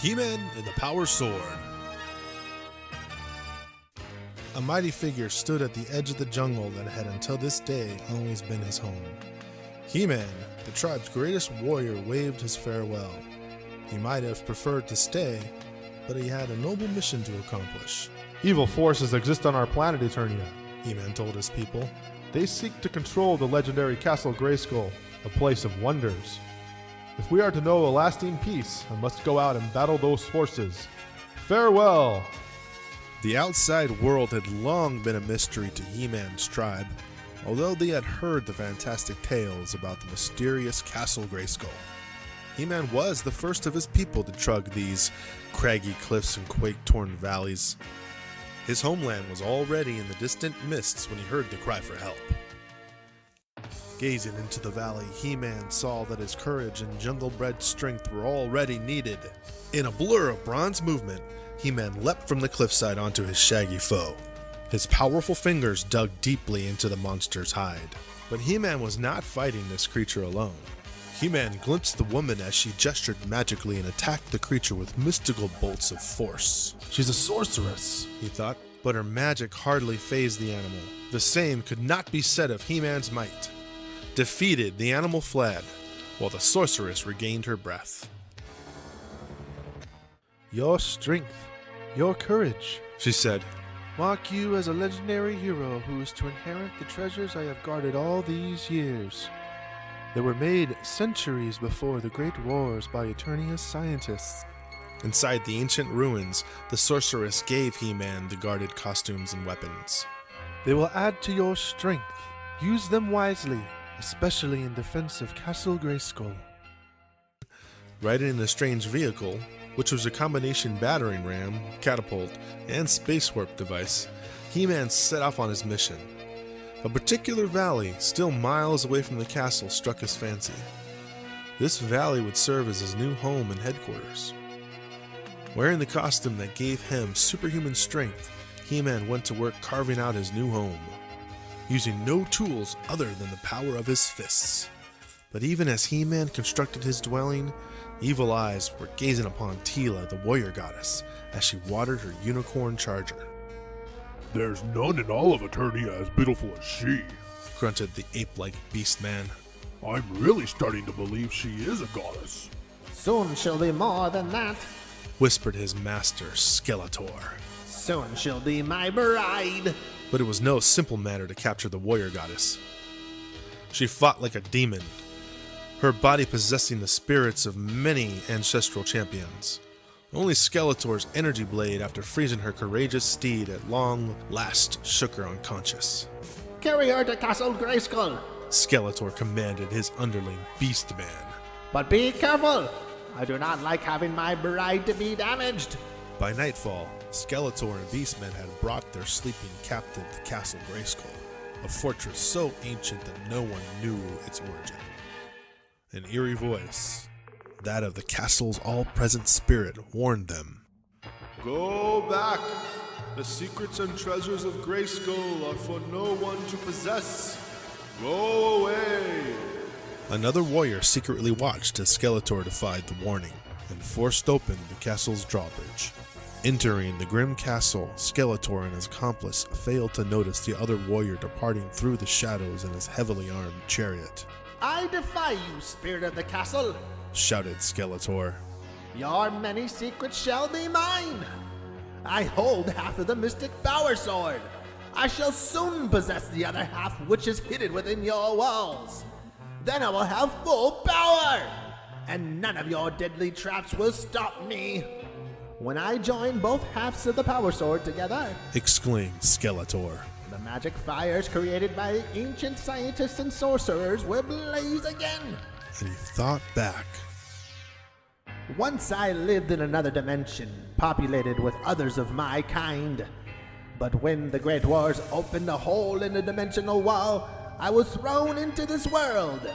He-Man and the Power Sword. A mighty figure stood at the edge of the jungle that had until this day always been his home. He-Man, the tribe's greatest warrior, waved his farewell. He might have preferred to stay, but he had a noble mission to accomplish. Evil forces exist on our planet, Eternia. He-Man told his people. They seek to control the legendary Castle Grayskull, a place of wonders. If we are to know a lasting peace, I must go out and battle those forces. Farewell! The outside world had long been a mystery to He-Man's tribe, although they had heard the fantastic tales about the mysterious Castle Grayskull. He-Man was the first of his people to trudge these craggy cliffs and quake-torn valleys. His homeland was already in the distant mists when he heard the cry for help. Gazing into the valley, He-Man saw that his courage and jungle-bred strength were already needed. In a blur of bronze movement, He-Man leapt from the cliffside onto his shaggy foe. His powerful fingers dug deeply into the monster's hide. But He-Man was not fighting this creature alone. He-Man glimpsed the woman as she gestured magically and attacked the creature with mystical bolts of force. She's a sorceress, he thought, but her magic hardly fazed the animal. The same could not be said of He-Man's might. Defeated, the animal fled, while the sorceress regained her breath. Your strength, your courage, she said, mark you as a legendary hero who is to inherit the treasures I have guarded all these years. They were made centuries before the Great Wars by Eternia's scientists. Inside the ancient ruins, the sorceress gave He-Man the guarded costumes and weapons. They will add to your strength. Use them wisely, especially in defense of Castle Grayskull. Riding in a strange vehicle, which was a combination battering ram, catapult, and space warp device, He-Man set off on his mission. A particular valley, still miles away from the castle, struck his fancy. This valley would serve as his new home and headquarters. Wearing the costume that gave him superhuman strength, He-Man went to work carving out his new home, using no tools other than the power of his fists. But even as He-Man constructed his dwelling, evil eyes were gazing upon Teela, the warrior goddess, as she watered her unicorn charger. There's none in all of Eternia as beautiful as she, grunted the ape-like beast man. I'm really starting to believe she is a goddess. Soon she'll be more than that, whispered his master, Skeletor. Soon she'll be my bride. But it was no simple matter to capture the warrior goddess. She fought like a demon, her body possessing the spirits of many ancestral champions. Only Skeletor's energy blade, after freezing her courageous steed, at long last shook her unconscious. Carry her to Castle Grayskull, Skeletor commanded his underling, Beastman. But be careful! I do not like having my bride to be damaged. By nightfall, Skeletor and Beastman had brought their sleeping captive to Castle Grayskull, a fortress so ancient that no one knew its origin. An eerie voice, that of the castle's all-present spirit, warned them. Go back! The secrets and treasures of Grayskull are for no one to possess. Go away! Another warrior secretly watched as Skeletor defied the warning and forced open the castle's drawbridge. Entering the grim castle, Skeletor and his accomplice failed to notice the other warrior departing through the shadows in his heavily armed chariot. I defy you, spirit of the castle, shouted Skeletor. Your many secrets shall be mine. I hold half of the mystic power sword. I shall soon possess the other half, which is hidden within your walls. Then I will have full power, and none of your deadly traps will stop me. When I join both halves of the power sword together, exclaimed Skeletor, the magic fires created by ancient scientists and sorcerers will blaze again. And he thought back. Once I lived in another dimension, populated with others of my kind. But when the Great Wars opened a hole in the dimensional wall, I was thrown into this world.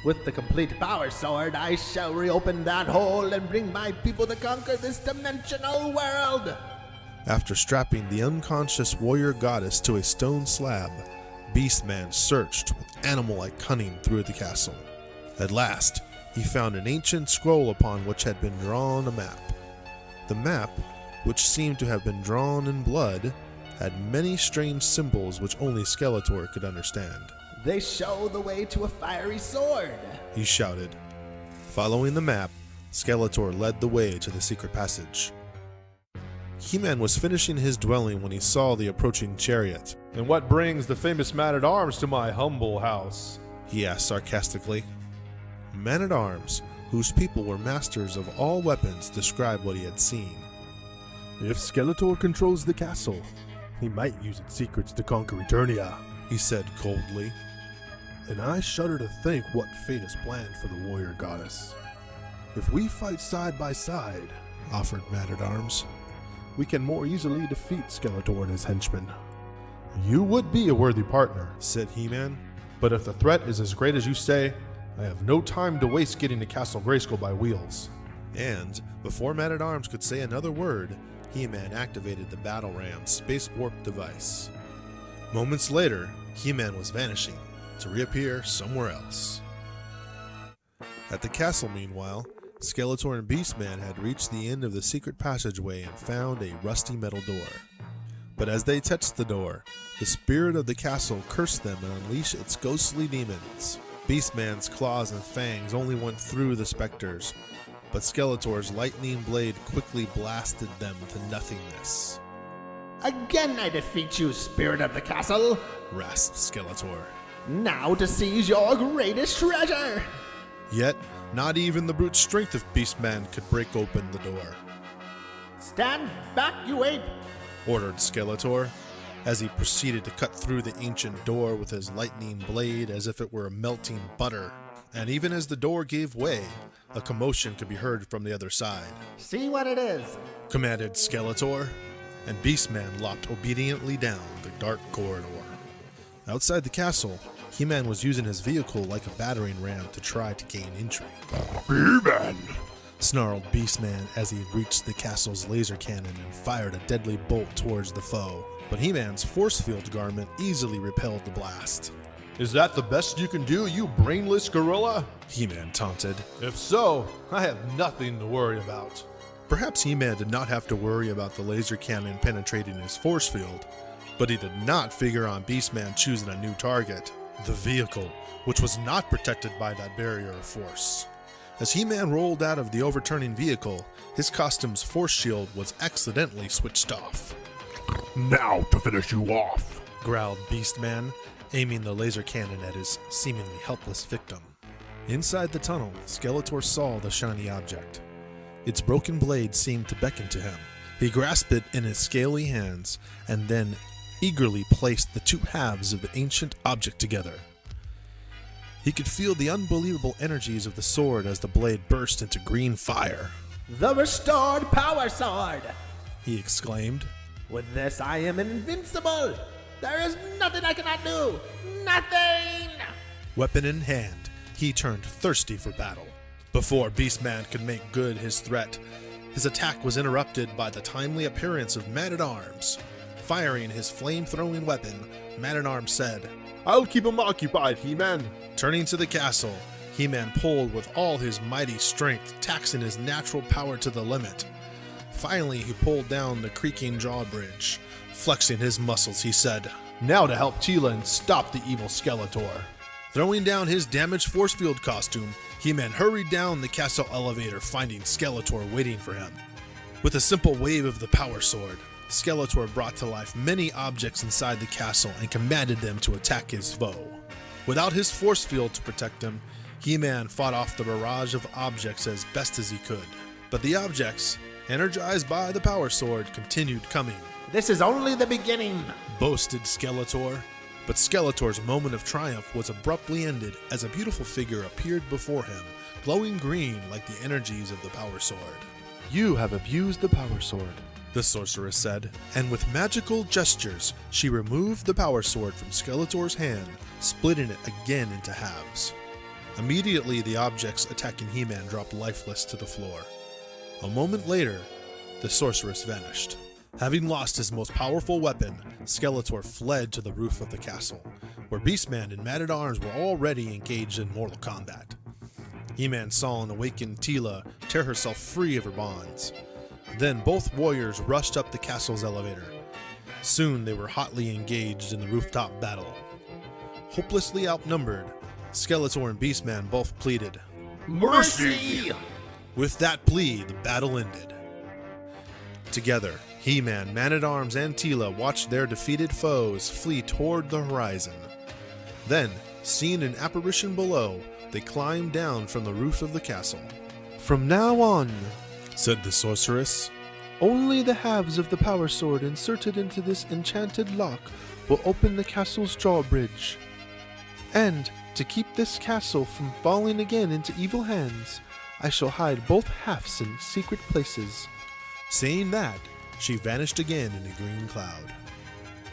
With the complete power sword, I shall reopen that hole and bring my people to conquer this dimensional world. After strapping the unconscious warrior goddess to a stone slab, Beastman searched with animal-like cunning through the castle. At last, he found an ancient scroll upon which had been drawn a map. The map, which seemed to have been drawn in blood, had many strange symbols which only Skeletor could understand. They show the way to a fiery sword. He shouted. Following the map, Skeletor led the way to the secret passage. He-Man was finishing his dwelling when he saw the approaching chariot. And what brings the famous man-at-arms to my humble house? He asked sarcastically. Men-at-arms, whose people were masters of all weapons, described what he had seen. If Skeletor controls the castle, he might use its secrets to conquer Eternia. He said coldly. And I shudder to think what fate is planned for the warrior goddess. If we fight side by side, offered Man-at-Arms, we can more easily defeat Skeletor and his henchmen. You would be a worthy partner, said He-Man. but if the threat is as great as you say, I have no time to waste getting to Castle Grayskull by wheels. And before Man-at-Arms could say another word, He-Man activated the Battle Ram's space warp device. Moments later, He-Man was vanishing, to reappear somewhere else. At the castle, meanwhile, Skeletor and Beastman had reached the end of the secret passageway and found a rusty metal door. But as they touched the door, the spirit of the castle cursed them and unleashed its ghostly demons. Beastman's claws and fangs only went through the specters, but Skeletor's lightning blade quickly blasted them to nothingness. Again I defeat you, spirit of the castle. Rasped Skeletor. Now to seize your greatest treasure. Yet, not even the brute strength of Beastman could break open the door. Stand back, you ape. Ordered Skeletor, as he proceeded to cut through the ancient door with his lightning blade as if it were melting butter. And even as the door gave way, a commotion could be heard from the other side. See what it is. Commanded Skeletor, and Beastman lopped obediently down the dark corridor. Outside the castle, He-Man was using his vehicle like a battering ram to try to gain entry. He-Man! Snarled Beastman as he reached the castle's laser cannon and fired a deadly bolt towards the foe. But He-Man's force field garment easily repelled the blast. Is that the best you can do, you brainless gorilla? He-Man taunted. If so, I have nothing to worry about. Perhaps He-Man did not have to worry about the laser cannon penetrating his force field, but he did not figure on Beastman choosing a new target, the vehicle, which was not protected by that barrier of force. As He-Man rolled out of the overturning vehicle, his costume's force shield was accidentally switched off. Now to finish you off, growled Beastman, aiming the laser cannon at his seemingly helpless victim. Inside the tunnel, Skeletor saw the shiny object. Its broken blade seemed to beckon to him. He grasped it in his scaly hands and then eagerly placed the two halves of the ancient object together. He could feel the unbelievable energies of the sword as the blade burst into green fire. The restored power sword. He exclaimed. With this I am invincible. There is nothing I cannot do. Nothing! Weapon in hand, he turned thirsty for battle. Before Beastman could make good his threat, his attack was interrupted by the timely appearance of Man-at-Arms. Firing his flame-throwing weapon, Man-at-Arms said, I'll keep him occupied, He-Man. Turning to the castle, He-Man pulled with all his mighty strength, taxing his natural power to the limit. Finally, he pulled down the creaking drawbridge. Flexing his muscles, he said, Now to help Tila and stop the evil Skeletor. Throwing down his damaged force field costume, He-Man hurried down the castle elevator, finding Skeletor waiting for him. With a simple wave of the power sword, Skeletor brought to life many objects inside the castle and commanded them to attack his foe. Without his force field to protect him, He-Man fought off the barrage of objects as best as he could. But the objects, energized by the power sword, continued coming. This is only the beginning, boasted Skeletor. But Skeletor's moment of triumph was abruptly ended as a beautiful figure appeared before him, glowing green like the energies of the power sword. You have abused the power sword, the sorceress said, and with magical gestures, she removed the power sword from Skeletor's hand, splitting it again into halves. Immediately, the objects attacking He-Man dropped lifeless to the floor. A moment later, the sorceress vanished. Having lost his most powerful weapon, Skeletor fled to the roof of the castle, where Beastman and Man-at-Arms were already engaged in mortal combat. He-Man saw an awakened Teela tear herself free of her bonds. Then both warriors rushed up the castle's elevator. Soon they were hotly engaged in the rooftop battle. Hopelessly outnumbered, Skeletor and Beastman both pleaded. Mercy! With that plea, the battle ended. Together, He-Man, Man-at-Arms, and Teela watched their defeated foes flee toward the horizon. Then, seeing an apparition below, they climbed down from the roof of the castle. From now on, Said the sorceress. only the halves of the power sword inserted into this enchanted lock will open the castle's drawbridge. And, to keep this castle from falling again into evil hands, I shall hide both halves in secret places. Saying that, she vanished again in a green cloud.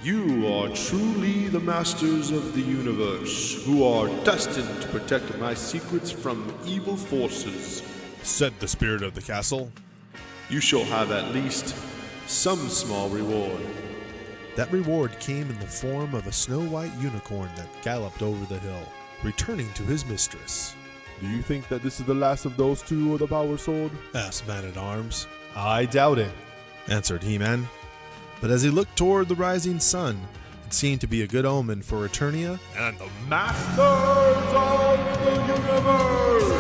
You are truly the masters of the universe, who are destined to protect my secrets from evil forces. Said the spirit of the castle. You shall have at least some small reward. That reward came in the form of a snow-white unicorn that galloped over the hill, returning to his mistress. Do you think that this is the last of those two with the power sword? Asked Man-at-Arms. I doubt it. Answered He-Man. But as he looked toward the rising sun, it seemed to be a good omen for Eternia And the masters of the universe!